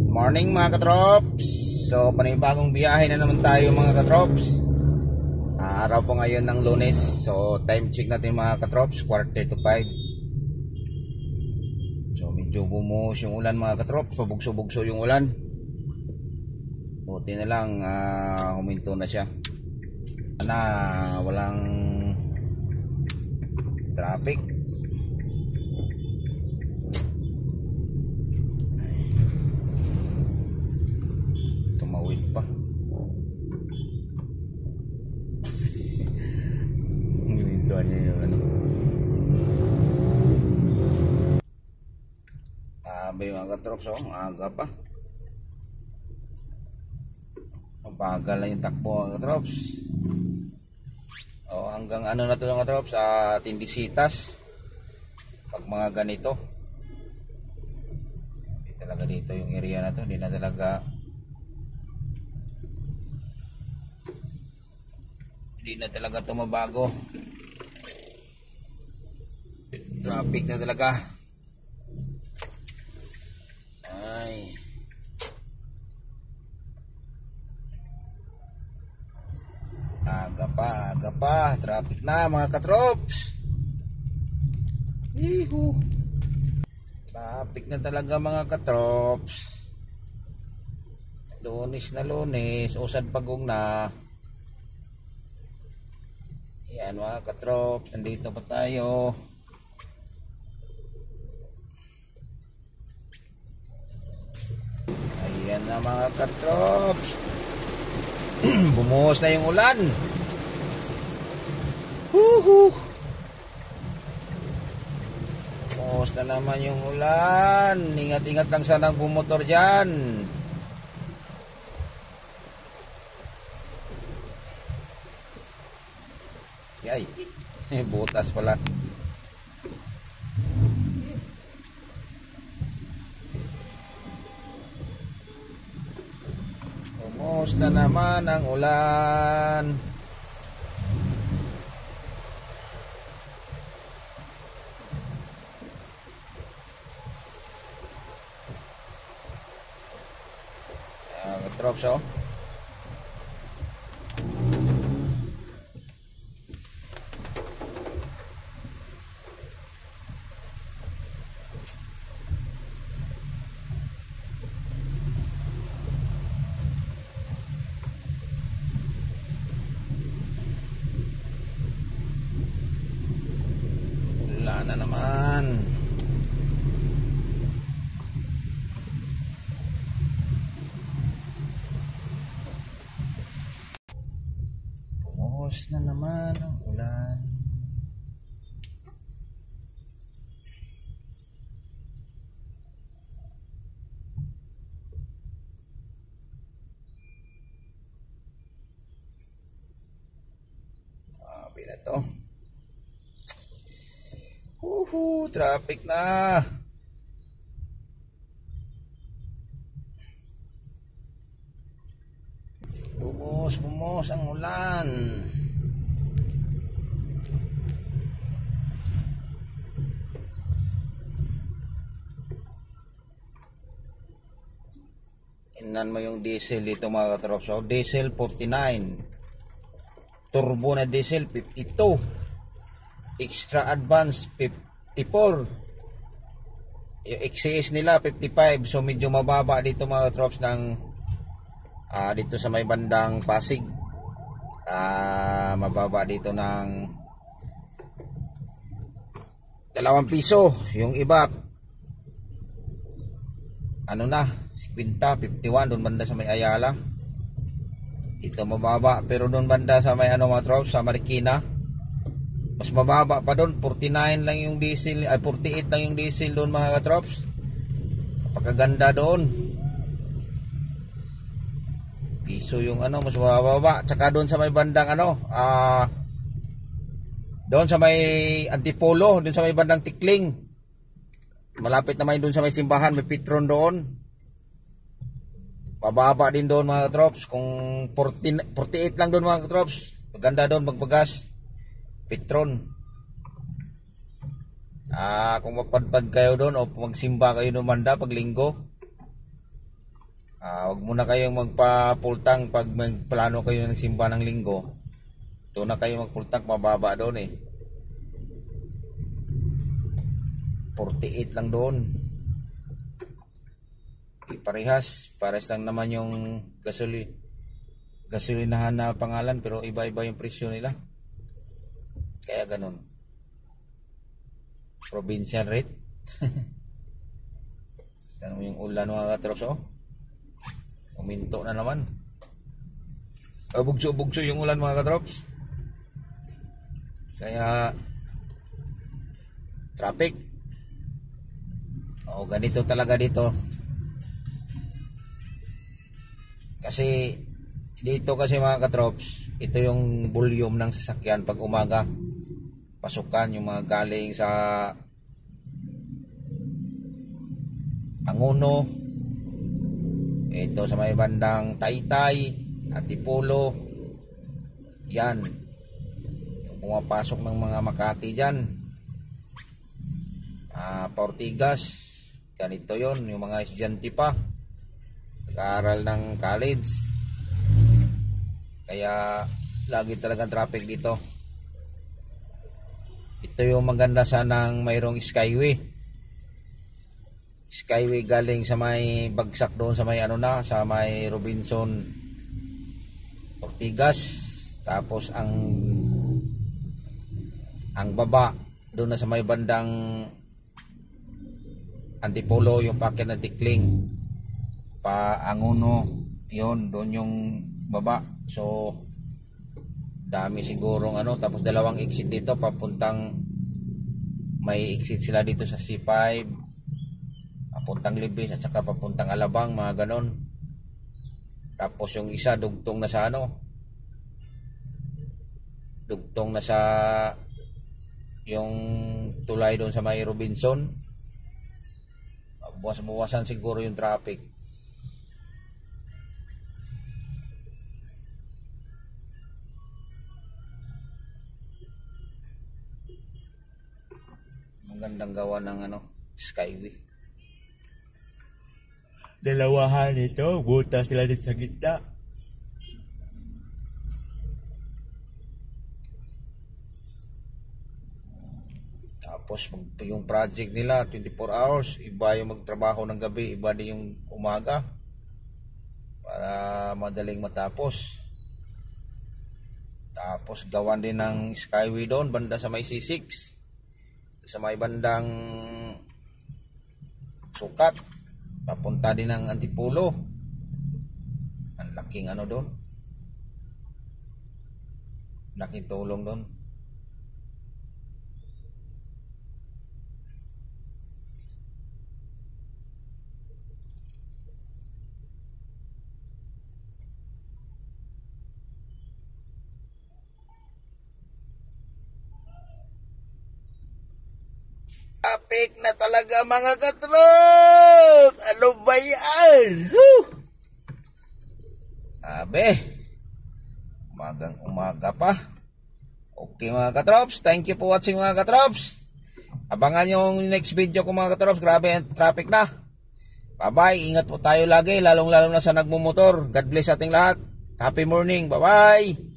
Morning mga katrops. So panibagong biyahe na naman tayo mga katrops. Araw po ngayon ng Lunes. So time check natin mga katrops, 4:45. So medyo bumuhos yung ulan mga katrops, pabugso-bugso yung ulan. Buti na lang huminto na siya. Walang traffic. Tumawid pa. Ginintuan niya yung ano. Abay mga katrops, aga pa. Bagal na yung takbo mga katrops. Hanggang ano na to mga katrops, Tindisitas. Pag mga ganito. Hindi talaga dito yung area na to, hindi na talaga tumabago. Traffic na talaga. Ay. Aga pa, traffic na mga katrops. Ihu. Traffic na talaga mga katrops. Lunes na Lunes, usad pagong na. Yan mga katrops, nandito pa tayo. Ayan na mga katrops. Bumuhos na yung ulan. Bumuhos na naman yung ulan. Ingat-ingat lang sana ang bumotor dyan. Yay, butas pala. Bumuhos na naman ang ulan. Katrops wala na naman. Bumuhos na naman ang ulan. Sabi na to. Traffic na. Bumuhos ang ulan. Inan mo yung diesel dito mga katrops. So, diesel 49. Turbo na diesel 52. Extra advance 54. Yung XCS nila 55. So medyo mababa dito mga katrops ng dito sa may bandang Pasig. Mababa dito ng 2 piso. Yung iba ano na 50, 51 doon banda sa may Ayala. Ito mababa, pero doon banda sa may mga trops sa Marikina mas mababa pa doon. 49 lang yung diesel, 48 lang yung diesel doon mga katrops. Napakaganda doon. Piso yung mas mababa. Tsaka doon sa may bandang doon sa may Antipolo, doon sa may bandang Tikling. Malapit naman doon sa may simbahan, may Petron doon. Mababa din doon mga katrops. Kung 48 lang doon mga katrops, maganda doon magbagas. Petron. Kung mapadpad kayo doon o magsimba kayo ng manda pag linggo, Wag muna kayong magpa-full tank pag magplano kayo ng simba ng linggo. Doon na kayo mag-full tank, mababa doon eh. 48 lang doon. Parehas lang naman yung gasolinahan na pangalan, pero iba-iba yung presyo nila. Kaya ganun. Provincial rate. Tanong yung ulan mga katrops, oh. Uminto na naman. Bugso-bugso yung ulan mga katrops. Kaya traffic. Ganito talaga dito. Kasi dito kasi mga katrops, ito yung volume ng sasakyan pag umaga. Pasukan yung mga galing sa Angono, ito sa may bandang Taytay, Antipolo, yan yung pumapasok ng mga Makati dyan, Ortigas, ganito yon, yung mga estudyante pa nag-aaral ng college. Kaya lagi talagang traffic dito. Ito yung maganda sanang mayroong skyway galing sa may bagsak doon sa may sa may Robinson Ortigas, tapos ang baba doon na sa may bandang Antipolo, yung packet na Tikling pa Angono, yon doon yung baba. So dami sigurong tapos dalawang exit dito papuntang, may exit sila dito sa C5 papuntang Libis at saka papuntang Alabang, mga ganon. Tapos yung isa dugtong na sa dugtong na sa yung tulay doon sa may Robinson. Buwas-buwasan siguro yung traffic. Magandang gawa ng skyway. Dalawahan ito, butas sila dito sa gitna. Tapos yung project nila 24 hours, iba yung magtrabaho ng gabi, iba din yung umaga para madaling matapos. Tapos gawan din ng skyway doon banda sa may C6, sa may bandang Sukat, papunta din ng Antipolo. Ang laking doon, laking tulong doon. Apik na talaga mga katrop. Ano ba yan? Abe, umagang umaga pa. Okay mga katrops, thank you for watching mga katrops. Abangan yung next video ko mga katrops. Grabe ang traffic na. Bye bye, ingat po tayo lagi, lalong lalo na sa nagmumotor. God bless ating lahat. Happy morning, bye bye.